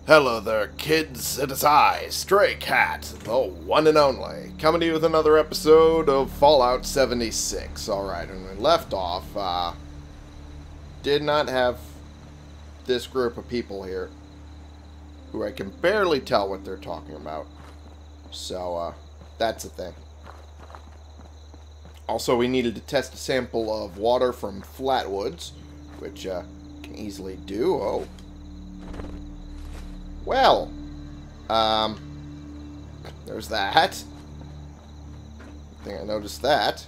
Hello there, kids. It is I, Stray Cat, the one and only, coming to you with another episode of Fallout 76. Alright, when we left off, did not have this group of people here, who I can barely tell what they're talking about. So, that's a thing. Also, we needed to test a sample of water from Flatwoods, which, can easily do. Oh. Well, there's that. I think I noticed that.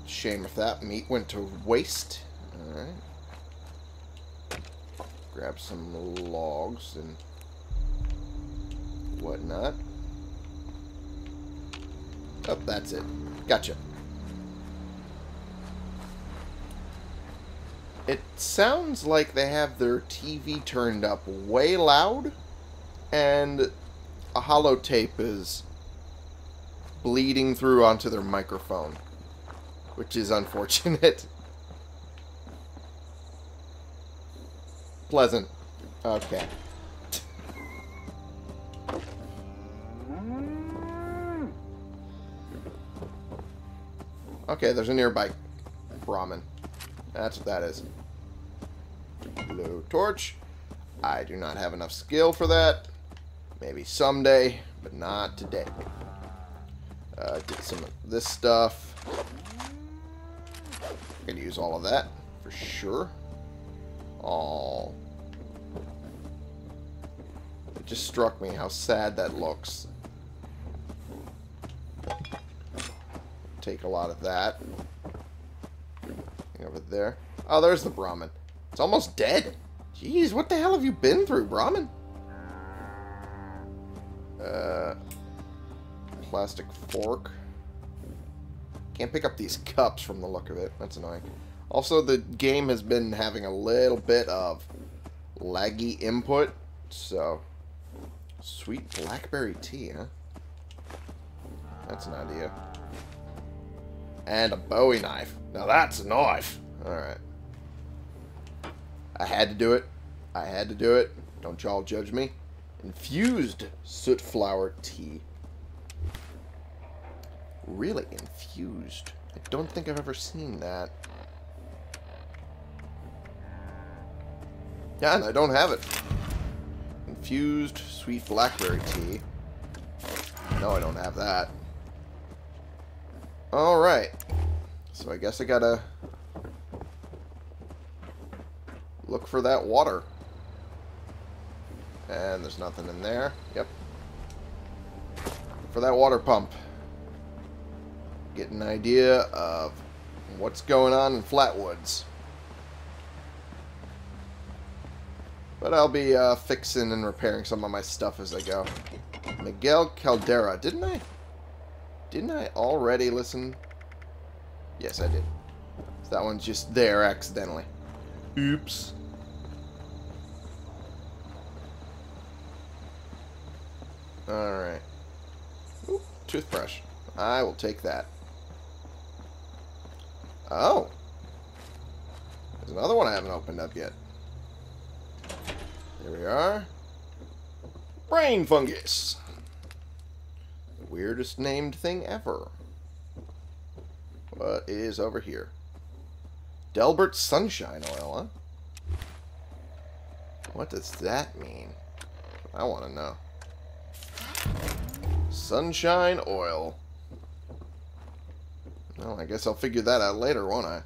Shame if that meat went to waste. Alright. Grab some logs and whatnot. Oh, that's it. Gotcha. It sounds like they have their TV turned up way loud, and a holotape is bleeding through onto their microphone, which is unfortunate. Pleasant. Okay. Okay, there's a nearby Brahmin. That's what that is. Blue torch. I do not have enough skill for that. Maybe someday, but not today. Get some of this stuff. I'm gonna use all of that for sure. Oh, it just struck me how sad that looks. Take a lot of that. Over there. Oh, there's the Brahmin. It's almost dead. Jeez, what the hell have you been through, Brahmin? Plastic fork. Can't pick up these cups from the look of it. That's annoying. Also, the game has been having a little bit of laggy input, so... Sweet blackberry tea, huh? That's an idea. And a Bowie knife. Now that's a knife. Alright. I had to do it. I had to do it. Don't y'all judge me. Infused soot flower tea. Really infused. I don't think I've ever seen that. Yeah, and I don't have it. Infused sweet blackberry tea. No, I don't have that. Alright. So I guess I gotta look for that water. And there's nothing in there. Yep. For that water pump. Get an idea of what's going on in Flatwoods. But I'll be fixing and repairing some of my stuff as I go. Miguel Caldera. Didn't I already listen? Yes, I did. So that one's just there accidentally. Oops. Alright. Oop, toothbrush. I will take that. Oh. There's another one I haven't opened up yet. There we are. Brain fungus. The weirdest named thing ever. What is over here? Delbert Sunshine Oil, huh? What does that mean? I want to know. Sunshine Oil. Well, I guess I'll figure that out later, won't I?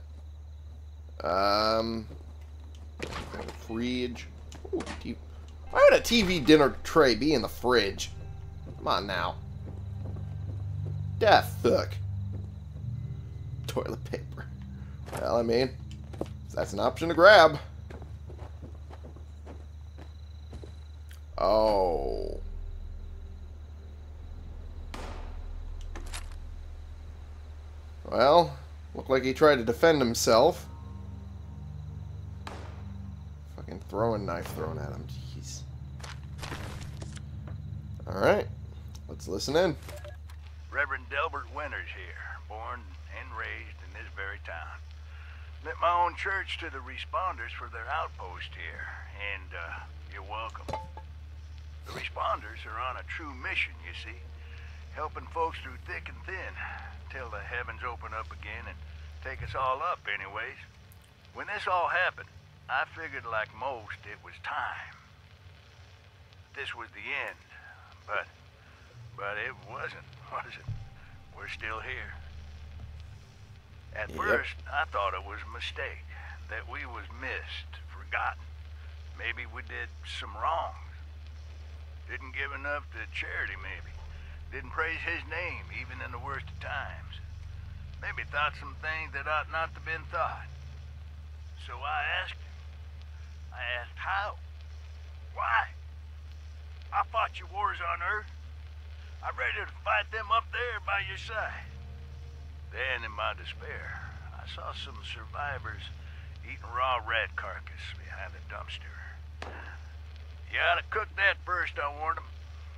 Fridge. Ooh, why would a TV dinner tray be in the fridge? Come on now. Death. Fuck. Toilet paper. Well, I mean, that's an option to grab. Oh. Well, looked like he tried to defend himself. Fucking throwing knife thrown at him. Jeez. Alright. Let's listen in. Reverend Delbert Winters here, born and raised in this very town. Lent my own church to the responders for their outpost here, and you're welcome. responders are on a true mission, you see. Helping folks through thick and thin, till the heavens open up again and take us all up anyways. When this all happened, I figured like most it was time. This was the end, but it wasn't, was it? We're still here. At first, I thought it was a mistake, that we was missed, forgotten. Maybe we did some wrongs. Didn't give enough to charity, maybe. Didn't praise his name, even in the worst of times. Maybe thought some things that ought not to have been thought. So I asked him. I asked how? Why? I fought your wars on Earth. I'm ready to fight them up there by your side. Then, in my despair, I saw some survivors eating raw rat carcass behind a dumpster. You ought to cook that first, I warned them.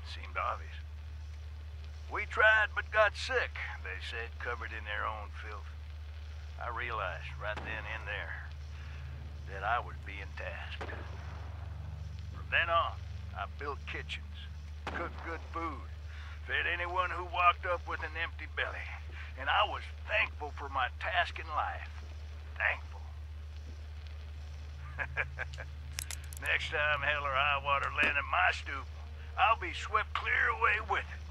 Seemed obvious. We tried but got sick, they said, covered in their own filth. I realized right then and there that I was being tasked. From then on, I built kitchens, cooked good food, fed anyone who walked up with an empty belly, and I was thankful for my task in life. Thankful. Next time hell or high water land at my stoop, I'll be swept clear away with it.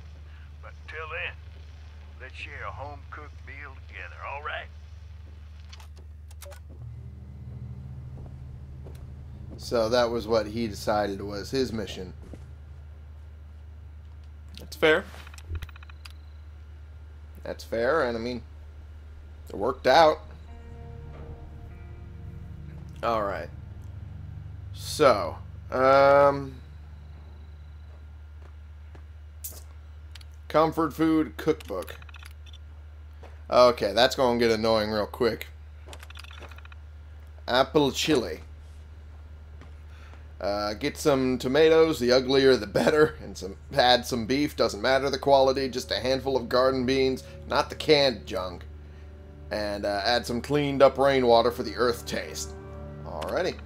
But until then, let's share a home-cooked meal together, all right? So that was what he decided was his mission. That's fair. That's fair, and I mean, it worked out. Alright. So, comfort food cookbook. Okay, that's going to get annoying real quick. Apple chili. Get some tomatoes, the uglier the better, and add some beef, doesn't matter the quality, just a handful of garden beans, not the canned junk. And add some cleaned up rainwater for the earth taste. Alrighty.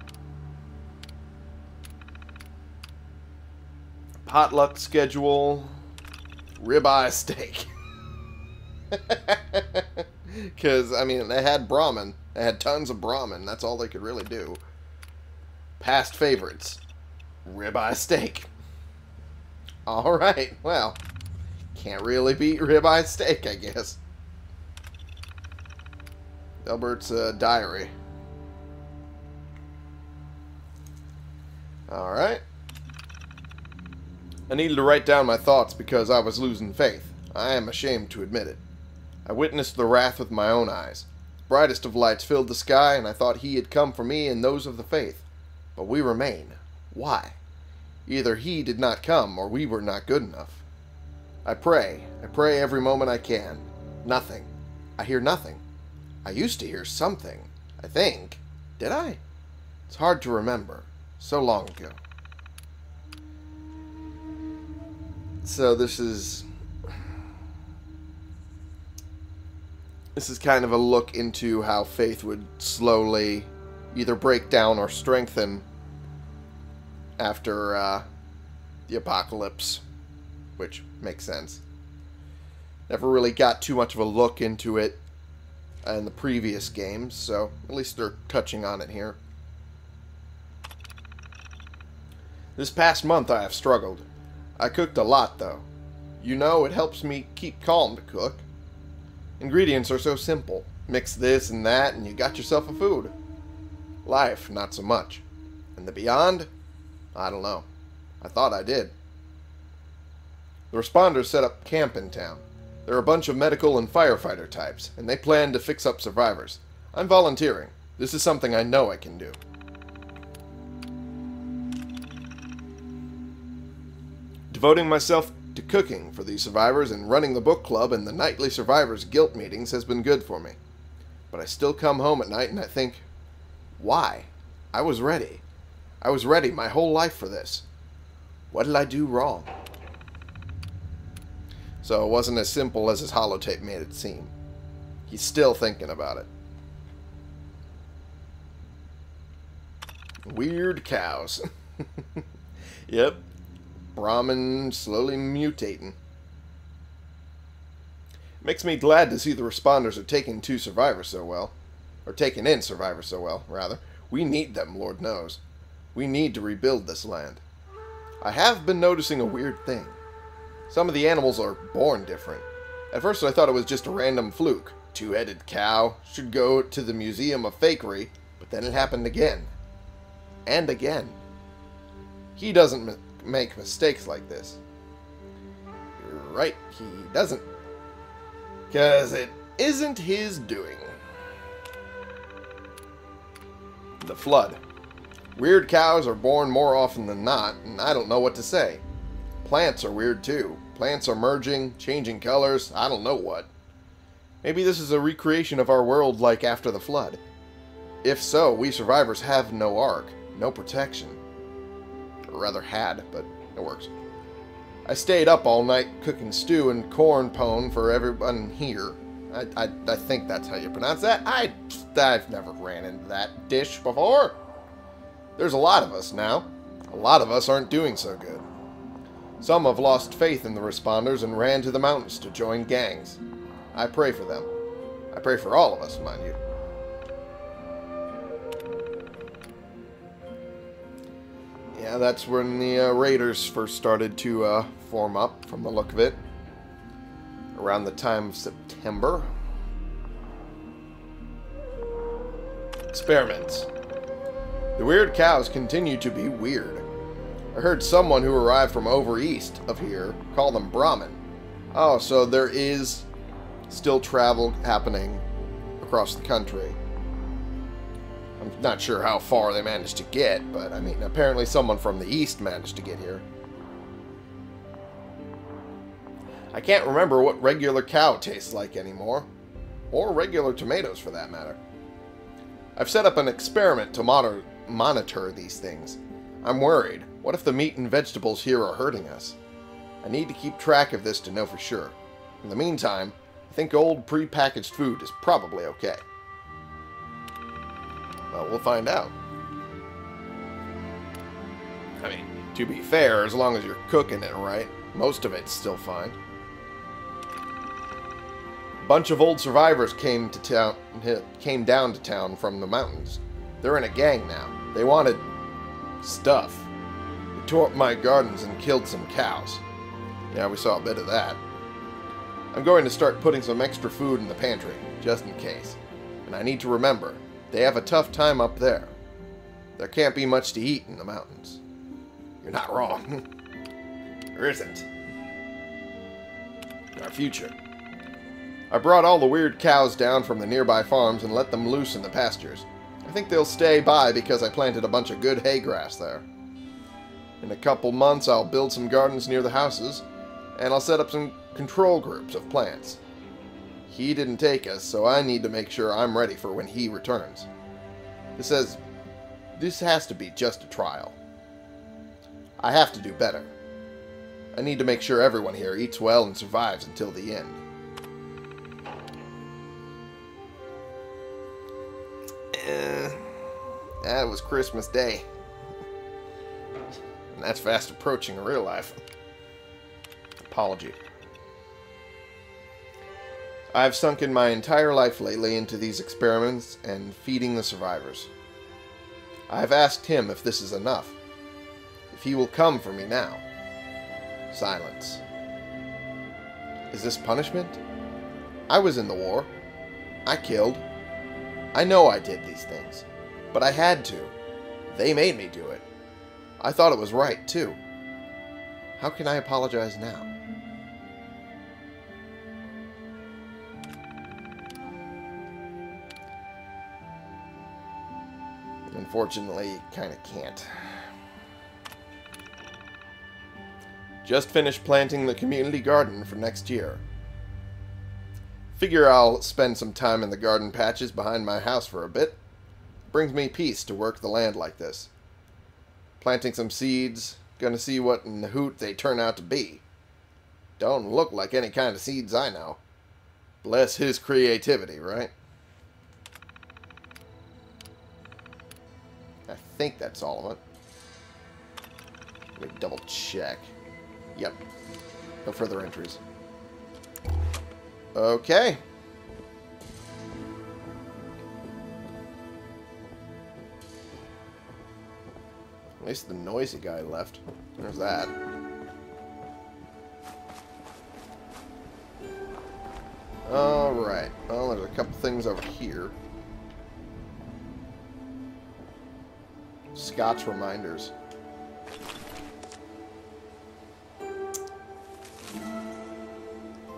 Potluck schedule. Ribeye steak. Because, I mean, they had Brahmin. They had tons of Brahmin. That's all they could really do. Past favorites. Ribeye steak. Alright, well. Can't really beat ribeye steak, I guess. Albert's diary. Alright. I needed to write down my thoughts because I was losing faith. I am ashamed to admit it. I witnessed the wrath with my own eyes. The brightest of lights filled the sky, and I thought he had come for me and those of the faith. But we remain. Why? Either he did not come, or we were not good enough. I pray every moment I can. Nothing. I hear nothing. I used to hear something, I think. Did I? It's hard to remember. So long ago. So this is kind of a look into how faith would slowly either break down or strengthen after the apocalypse, which makes sense. Never really got too much of a look into it in the previous games, so at least they're touching on it here. This past month I have struggled. I cooked a lot, though. You know, it helps me keep calm to cook. Ingredients are so simple. Mix this and that, and you got yourself a food. Life, not so much. And the beyond? I don't know. I thought I did. The responders set up camp in town. They're a bunch of medical and firefighter types, and they plan to fix up survivors. I'm volunteering. This is something I know I can do. Devoting myself to cooking for these survivors and running the book club and the nightly survivors guilt meetings has been good for me. But I still come home at night and I think, why? I was ready. I was ready my whole life for this. What did I do wrong? So it wasn't as simple as his holotape made it seem. He's still thinking about it. Weird cows. Yep. Brahmin slowly mutating. Makes me glad to see the responders are taking in survivors so well. Rather. We need them, Lord knows. We need to rebuild this land. I have been noticing a weird thing. Some of the animals are born different. At first I thought it was just a random fluke. Two-headed cow should go to the Museum of Fakery, but then it happened again. And again. He doesn't make mistakes like this. You're right, he doesn't. 'Cause it isn't his doing. The flood. Weird cows are born more often than not, and I don't know what to say. Plants are weird too. Plants are merging, changing colors, I don't know what. Maybe this is a recreation of our world like after the flood. If so, we survivors have no ark, no protection. Or rather had, but it works. I stayed up all night cooking stew and corn pone for everyone here. I think that's how you pronounce that. I've never ran into that dish before. There's a lot of us now. A lot of us aren't doing so good. Some have lost faith in the responders and ran to the mountains to join gangs. I pray for them. I pray for all of us, mind you. Yeah, that's when the raiders first started to form up, from the look of it. Around the time of September. Experiments. The weird cows continue to be weird. I heard someone who arrived from over east of here call them Brahmin. Oh, so there is still travel happening across the country. I'm not sure how far they managed to get, but I mean, apparently someone from the east managed to get here. I can't remember what regular cow tastes like anymore. Or regular tomatoes, for that matter. I've set up an experiment to monitor these things. I'm worried. What if the meat and vegetables here are hurting us? I need to keep track of this to know for sure. In the meantime, I think old pre-packaged food is probably okay. Well, we'll find out. I mean, to be fair, as long as you're cooking it right, most of it's still fine. A bunch of old survivors came down to town from the mountains. They're in a gang now. They wanted stuff. They tore up my gardens and killed some cows. Yeah, we saw a bit of that. I'm going to start putting some extra food in the pantry, just in case. And I need to remember, they have a tough time up there. There can't be much to eat in the mountains. You're not wrong. There isn't. In our future. I brought all the weird cows down from the nearby farms and let them loose in the pastures. I think they'll stay by because I planted a bunch of good hay grass there. In a couple months I'll build some gardens near the houses, and I'll set up some control groups of plants. He didn't take us, so I need to make sure I'm ready for when he returns. This has to be just a trial. I have to do better. I need to make sure everyone here eats well and survives until the end. That was Christmas Day. And that's fast approaching in real life. Apology. I've sunken my entire life lately into these experiments and feeding the survivors. I've asked him if this is enough. If he will come for me now. Silence. Is this punishment? I was in the war. I killed. I know I did these things. But I had to. They made me do it. I thought it was right, too. How can I apologize now? Unfortunately, kinda can't. Just finished planting the community garden for next year. Figure I'll spend some time in the garden patches behind my house for a bit. Brings me peace to work the land like this. Planting some seeds, gonna see what in the hoot they turn out to be. Don't look like any kind of seeds I know. Bless his creativity, right? I think that's all of it. Let me double check. Yep. No further entries. Okay. At least the noisy guy left. There's that. Alright. Well, there's a couple things over here. Scott's reminders.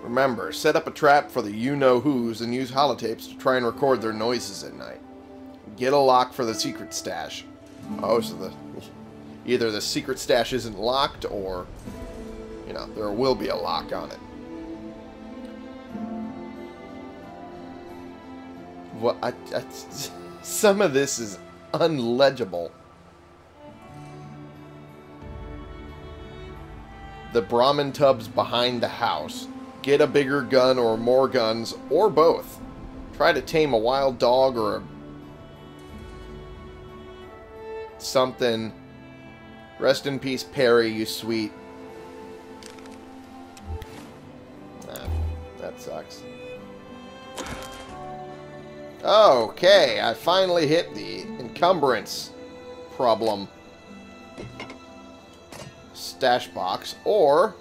Remember, set up a trap for the you-know-whos and use holotapes to try and record their noises at night. Get a lock for the secret stash. Oh, so either the secret stash isn't locked or, you know, there will be a lock on it. Well, some of this is unlegible. The Brahmin tub's behind the house. Get a bigger gun or more guns, or both. Try to tame a wild dog or something. Rest in peace, Perry, you sweet. Ah, that sucks. Okay, I finally hit the encumbrance problem. Stash box, or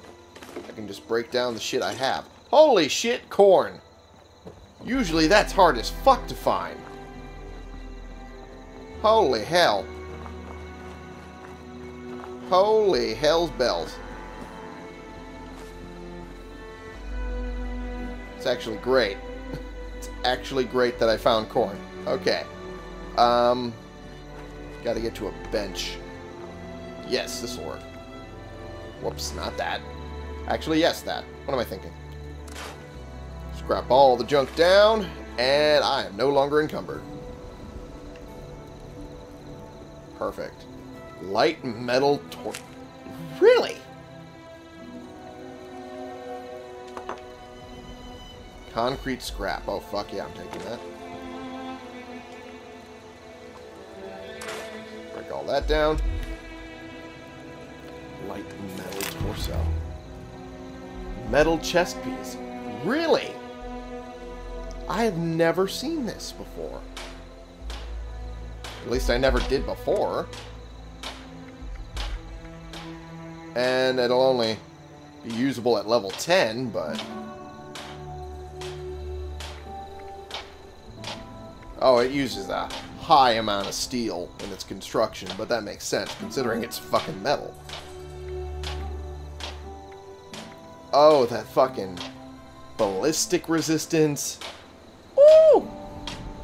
I can just break down the shit I have. Holy shit, corn! Usually that's hard as fuck to find. Holy hell. Holy hell's bells. It's actually great. It's actually great that I found corn. Okay. Gotta get to a bench. Yes, this'll work. Whoops, not that. Actually, yes, that. What am I thinking? Scrap all the junk down, and I am no longer encumbered. Perfect. Light metal torch. Really? Concrete scrap. Oh, fuck yeah, I'm taking that. Break all that down. Light metal torso. Metal chest piece. Really? I have never seen this before. At least I never did before. And it'll only be usable at level 10, but... Oh, it uses a high amount of steel in its construction, but that makes sense, considering it's fucking metal. Oh, that fucking ballistic resistance. Ooh!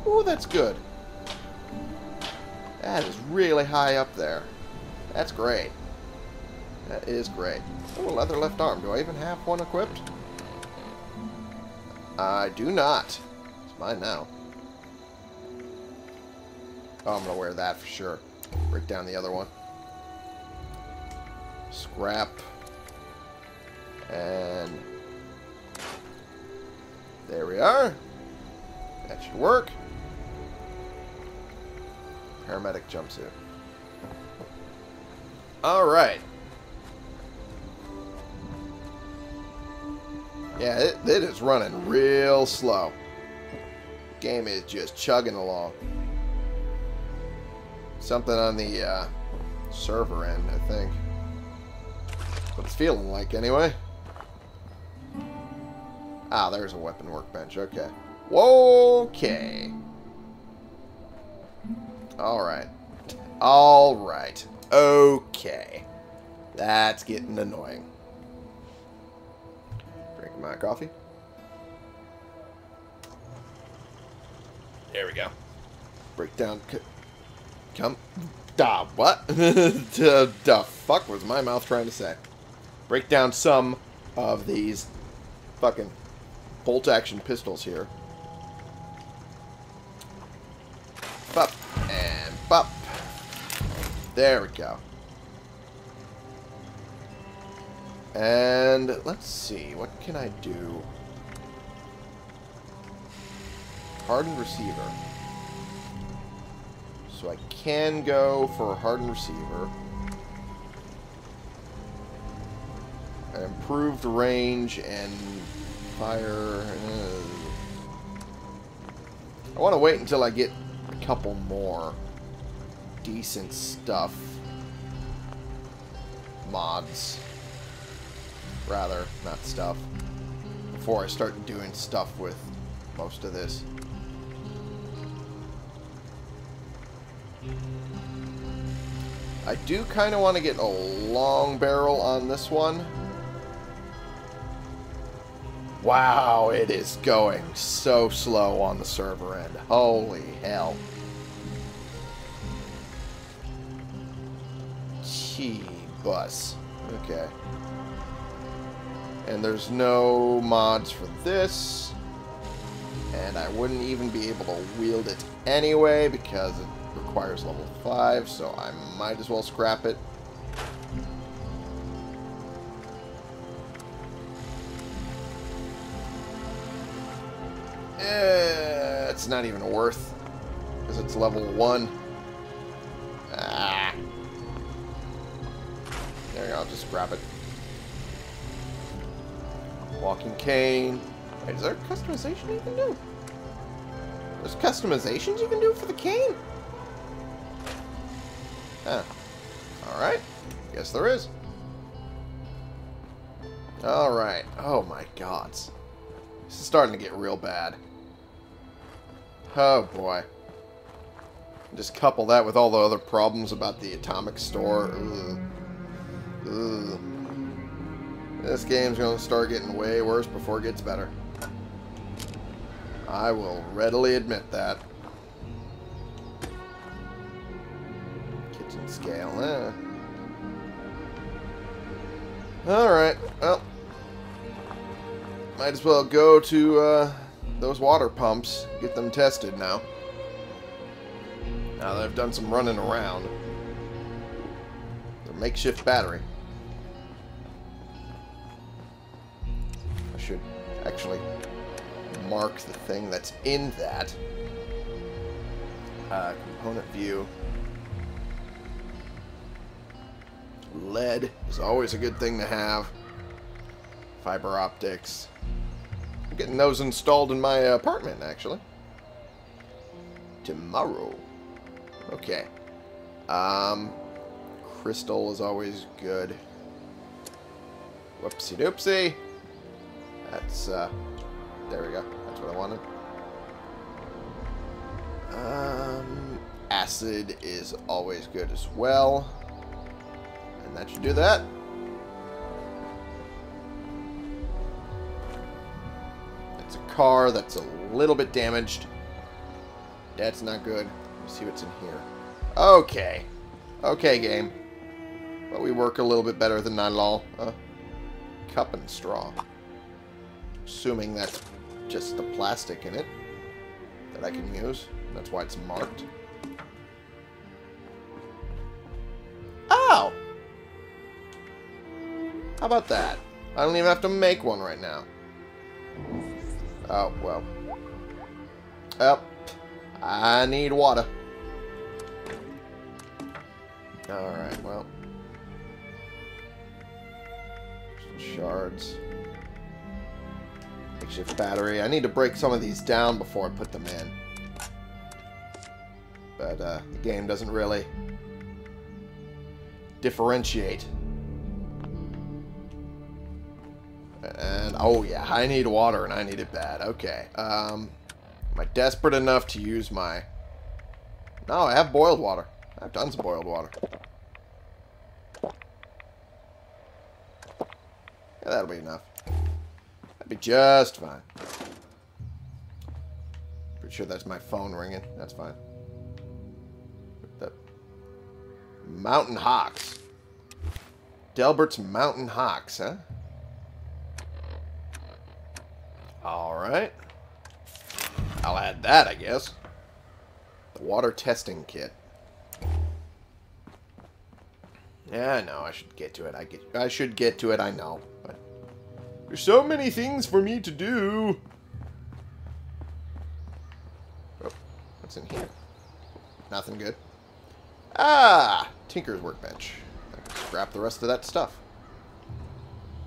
Ooh, that's good. That is really high up there. That's great. That is great. Oh, leather left arm. Do I even have one equipped? I do not. It's mine now. Oh, I'm going to wear that for sure. Break down the other one. Scrap. And there we are. That should work. Paramedic jumpsuit. Alright. Yeah, it is running real slow. Game is just chugging along. Something on the server end, I think. That's what it's feeling like, anyway. Ah, there's a weapon workbench. Okay. Okay. Alright. Alright. Okay. That's getting annoying. Drink my coffee. There we go. Break down... Come... what? The fuck was my mouth trying to say? Break down some of these fucking bolt-action pistols here. Bop. And bop. There we go. And let's see. What can I do? Hardened receiver. So I can go for a hardened receiver. Improved range and fire. I want to wait until I get a couple more decent stuff. Mods. Rather, not stuff. Before I start doing stuff with most of this. I do kind of want to get a long barrel on this one. Wow, it is going so slow on the server end. Holy hell. Gee, bus. Okay. And there's no mods for this. And I wouldn't even be able to wield it anyway because it requires level 5, so I might as well scrap it. It's not even worth, because it's level 1. Ah. There you go, I'll just scrap it. Walking cane. Wait, is there customization you can do? There's customizations you can do for the cane? Huh. Alright. Guess there is. Alright. Oh my god. This is starting to get real bad. Oh boy. Just couple that with all the other problems about the atomic store. Ugh. Ugh. This game's going to start getting way worse before it gets better. I will readily admit that. Kitchen scale, Alright, well. Might as well go to those water pumps. Get them tested now. Now that I've done some running around. The makeshift battery. I should actually mark the thing that's in that. Component view. Lead is always a good thing to have. Fiber optics. I'm getting those installed in my apartment, actually. Tomorrow. Okay. Crystal is always good. Whoopsie doopsie. That's, there we go. That's what I wanted. Acid is always good as well. And that should do that. It's a car that's a little bit damaged. That's not good. Let's see what's in here. Okay. Okay, game. But we work a little bit better than that, lol. Cup and straw. Assuming that's just the plastic in it that I can use. That's why it's marked. Oh! How about that? I don't even have to make one right now. Oh, well. Oh, I need water. Alright, well. Some shards. Makeshift battery. I need to break some of these down before I put them in. But the game doesn't really differentiate. And, oh yeah, I need water and I need it bad. Okay. Am I desperate enough to use my... No, I have boiled water. I've done some boiled water. Yeah, that'll be enough. That'd be just fine. Pretty sure that's my phone ringing. That's fine. The Mountain Hawks. Delbert's Mountain Hawks, huh? Alright. I'll add that, I guess. The water testing kit. Yeah, I know. I should get to it. I should get to it, I know. But there's so many things for me to do. Oh, what's in here? Nothing good. Ah! Tinker's workbench. I can scrap the rest of that stuff.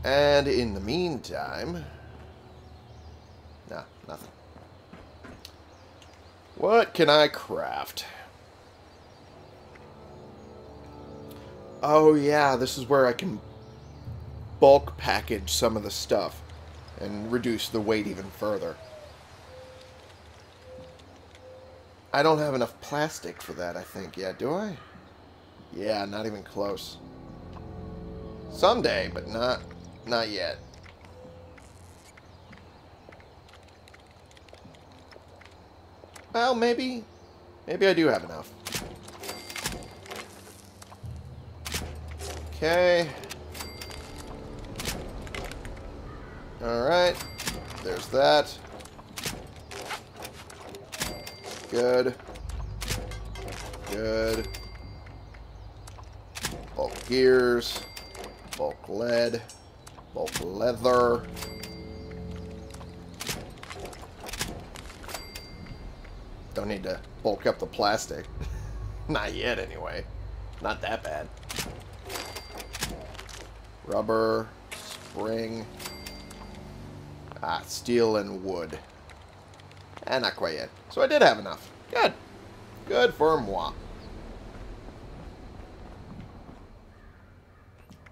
And in the meantime... Nah, nothing. What can I craft? Oh yeah, this is where I can bulk package some of the stuff and reduce the weight even further. I don't have enough plastic for that, I think. Yeah, do I? Yeah, not even close. Someday, but not yet. Well, maybe I do have enough. Okay. Alright. There's that. Good. Good. Bulk gears. Bulk lead. Bulk leather. Don't need to bulk up the plastic. Not yet, anyway. Not that bad. Rubber. Spring. Ah, steel and wood. Not quite yet. So I did have enough. Good. Good for moi.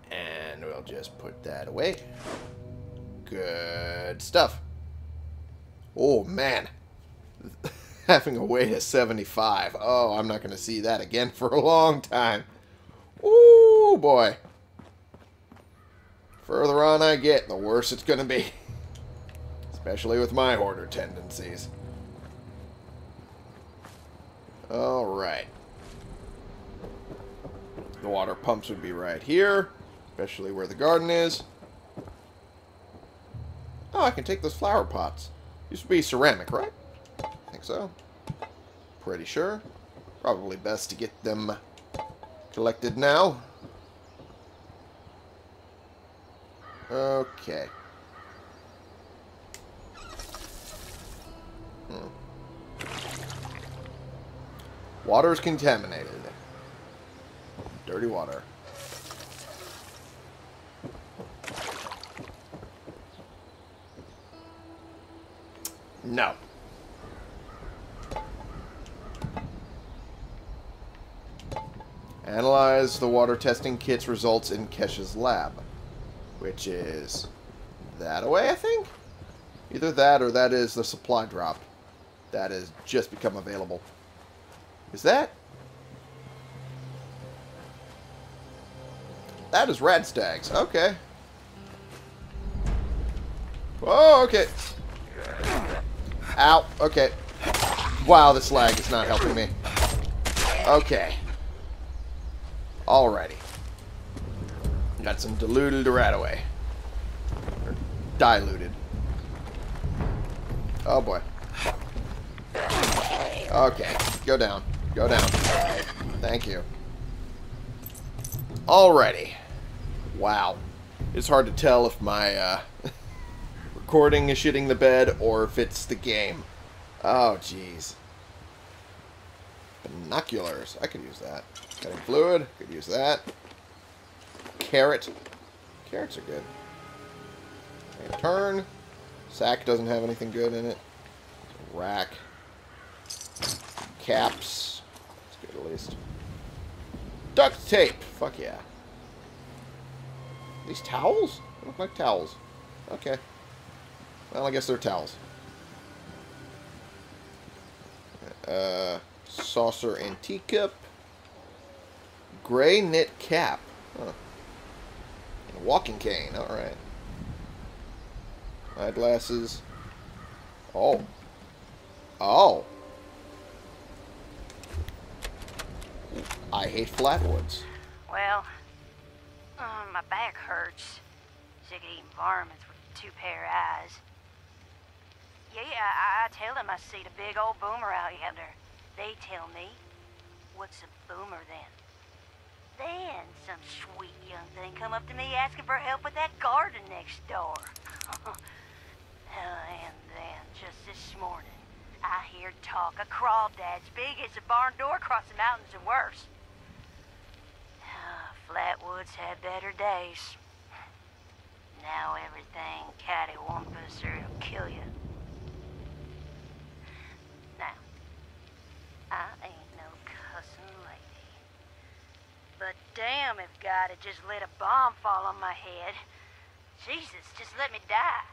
And we'll just put that away. Good stuff. Oh, man. Having a weight of 75. Oh, I'm not going to see that again for a long time. Ooh, boy. Further on I get, the worse it's going to be. Especially with my hoarder tendencies. Alright. The water pumps would be right here. Especially where the garden is. Oh, I can take those flower pots. Used to be ceramic, right? I think so. Pretty sure. Probably best to get them collected now. Okay. Water is contaminated. Dirty water. No. Analyze the water testing kit's results in Kesha's lab. Which is that away, I think? Either that or that is the supply drop. That has just become available. Is that? That is Radstag's. Okay. Oh, okay. Ow. Okay. Wow, this lag is not helping me. Okay. Alrighty. Got some diluted Radaway. Or diluted. Oh boy. Okay. Go down. Go down. Thank you. Alrighty. Wow. It's hard to tell if my recording is shitting the bed or if it's the game. Oh, jeez. Binoculars. I could use that. Cutting fluid. Could use that. Carrot. Carrots are good. Okay, turn. Sack doesn't have anything good in it. Rack. Caps. That's good at least. Duct tape. Fuck yeah. These towels? They look like towels. Okay. Well, I guess they're towels. Saucer and teacup. Gray knit cap. Huh. And a walking cane. Alright. Eyeglasses. Oh. Oh. I hate flatwoods. Well, my back hurts. Sick of eating varmints with 2 pair of eyes. Yeah, I tell them I see the big old boomer out yonder. They tell me, what's a boomer then? Then some sweet young thing come up to me asking for help with that garden next door. And then, just this morning, I hear talk of crawdads big as a barn door across the mountains and worse. Flatwoods had better days. damn if God had just let a bomb fall on my head. Jesus, just let me die.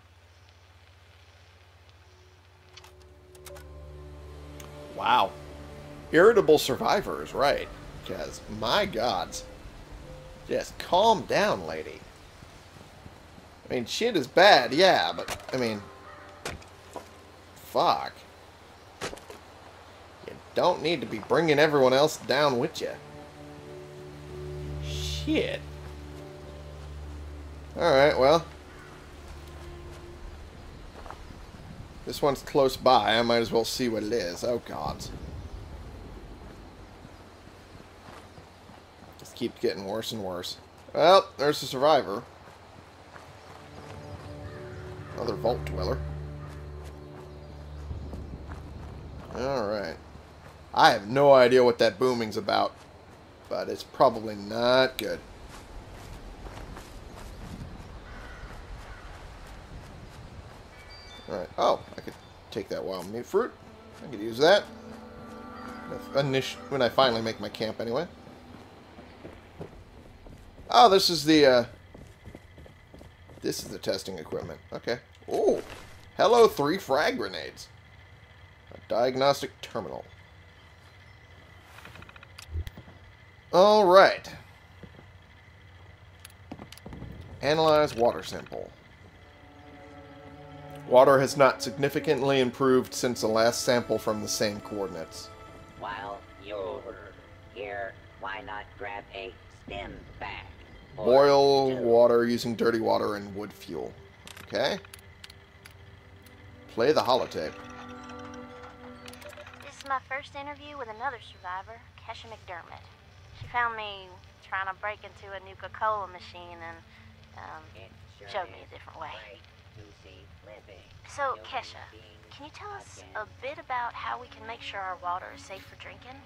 Wow. Irritable survivor is right. Because, my gods. Just calm down, lady. I mean, shit is bad, yeah, but, I mean... Fuck. You don't need to be bringing everyone else down with you. Shit. Alright, well. This one's close by. I might as well see what it is. Oh, God. Just keeps getting worse and worse. Well, there's the survivor. Another vault dweller. Alright. I have no idea what that booming's about. But it's probably not good. Alright. Oh, I could take that wild meat fruit. I could use that. When I finally make my camp, anyway. Oh, this is the testing equipment. Okay. Oh. Hello, 3 frag grenades. A diagnostic terminal. Alright. Analyze water sample. Water has not significantly improved since the last sample from the same coordinates. While you're here, why not grab a stim bag? Boil water using dirty water and wood fuel. Okay. Play the holotape. This is my first interview with another survivor, Kesha McDermott. She found me trying to break into a Nuka-Cola machine and, showed me a different way. So, Kesha, can you tell us a bit about how we can make sure our water is safe for drinking?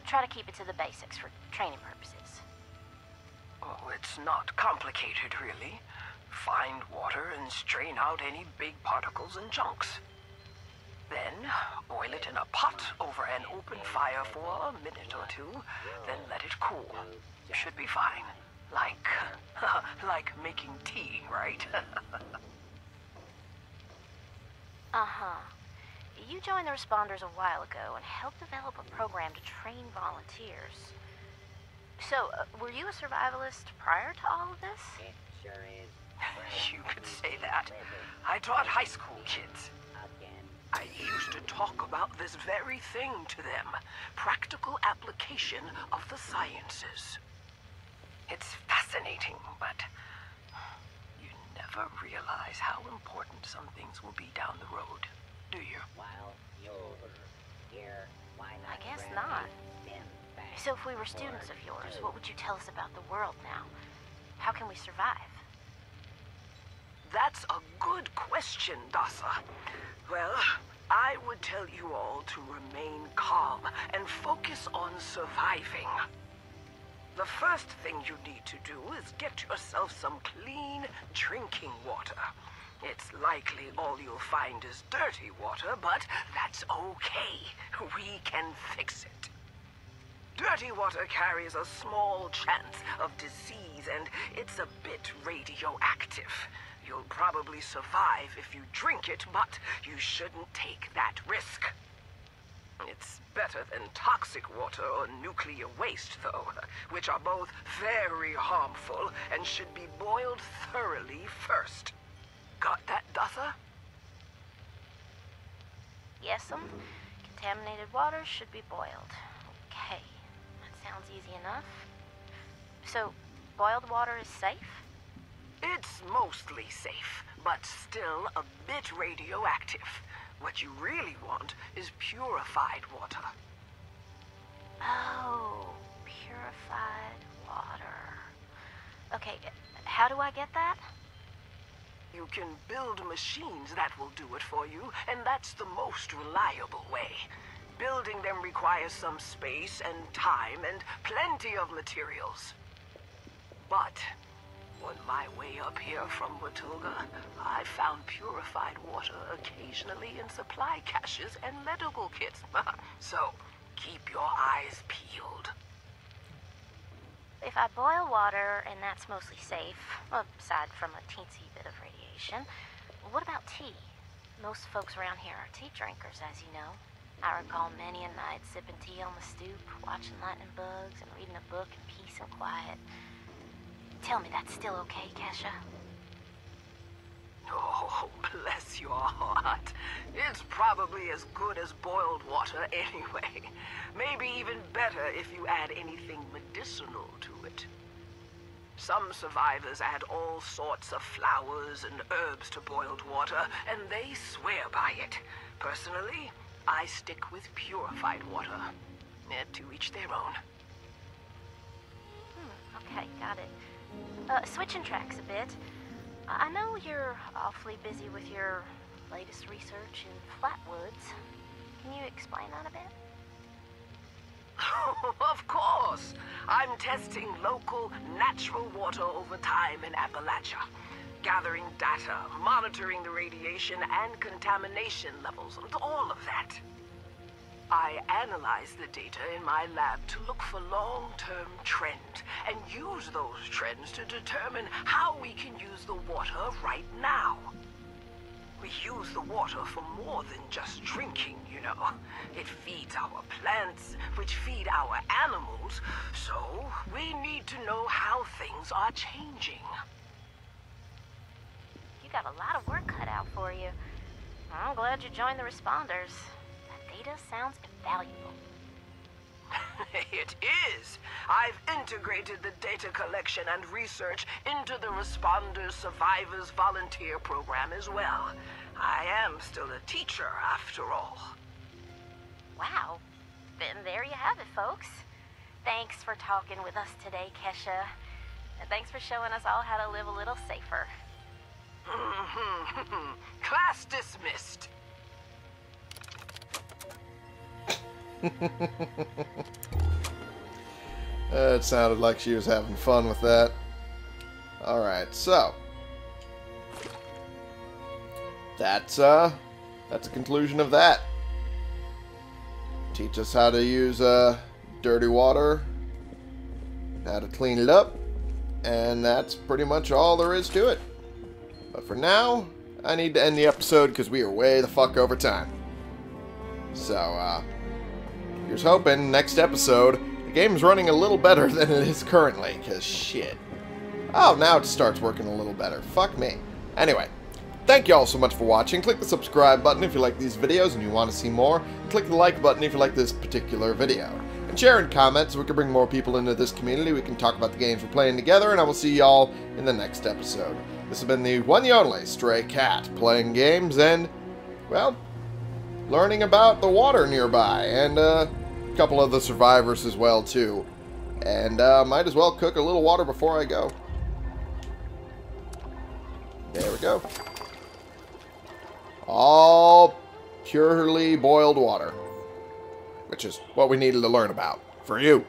Try to keep it to the basics for training purposes. Oh, it's not complicated, really. Find water and strain out any big particles and chunks. Then, boil it in a pot over an open fire for a minute or 2, then let it cool. Should be fine. Like making tea, right? Uh-huh. You joined the responders a while ago and helped develop a program to train volunteers. So, were you a survivalist prior to all of this? It sure is. You could say that. I taught high school kids. I used to talk about this very thing to them. Practical application of the sciences. It's fascinating, but you never realize how important some things will be down the road, do you? While you're here, why not I guess grab not. a stim bag? So if we were students of yours, what would you tell us about the world now? How can we survive? That's a good question, Dasa. Well, I would tell you all to remain calm and focus on surviving. The first thing you need to do is get yourself some clean drinking water. It's likely all you'll find is dirty water, but that's okay. We can fix it. Dirty water carries a small chance of disease, and it's a bit radioactive. You'll probably survive if you drink it, but you shouldn't take that risk. It's better than toxic water or nuclear waste, though, which are both very harmful and should be boiled thoroughly first. Got that, Dutha? Yes'm. Contaminated water should be boiled. Okay. That sounds easy enough. So, boiled water is safe? It's mostly safe, but still a bit radioactive. What you really want is purified water. Oh, purified water. Okay, how do I get that? You can build machines that will do it for you, and that's the most reliable way. Building them requires some space and time and plenty of materials. But on my way up here from Watoga, I found purified water occasionally in supply caches and medical kits. So, keep your eyes peeled. if I boil water and that's mostly safe, aside from a teensy bit of radiation, what about tea? Most folks around here are tea drinkers, as you know. I recall many a night sipping tea on the stoop, watching lightning bugs, and reading a book in peace and quiet. Tell me that's still okay, Kesha? Oh, bless your heart. It's probably as good as boiled water anyway. Maybe even better if you add anything medicinal to it. Some survivors add all sorts of flowers and herbs to boiled water, and they swear by it. Personally, I stick with purified water. To each their own. Okay, got it. Switching tracks a bit. I know you're awfully busy with your latest research in flatwoods. Can you explain that a bit? Of course! I'm testing local, natural water over time in Appalachia. Gathering data, monitoring the radiation and contamination levels, all of that. I analyze the data in my lab to look for long-term trends and use those trends to determine how we can use the water right now. We use the water for more than just drinking, you know. It feeds our plants, which feed our animals, so we need to know how things are changing. You got a lot of work cut out for you. I'm glad you joined the responders. Data sounds invaluable. It is. I've integrated the data collection and research into the Responders Survivors Volunteer Program as well. I am still a teacher, after all. Wow. Then there you have it, folks. Thanks for talking with us today, Kesha. And thanks for showing us all how to live a little safer. Class dismissed. It sounded like she was having fun with that. Alright, so that's a conclusion of that. Teach us how to use dirty water, how to clean it up, and that's pretty much all there is to it. But for now, I need to end the episode because we are way the fuck over time. So, here's hoping next episode the game's running a little better than it is currently, because shit. Oh, now it starts working a little better. Fuck me. Anyway, thank you all so much for watching. Click the subscribe button if you like these videos and you want to see more. And click the like button if you like this particular video. And share and comment so we can bring more people into this community. We can talk about the games we're playing together, and I will see y'all in the next episode. This has been the one and only Stray Cat, playing games and, well, learning about the water nearby, and a couple of the survivors as well, too. And might as well cook a little water before I go. There we go. All purely boiled water, which is what we needed to learn about for you.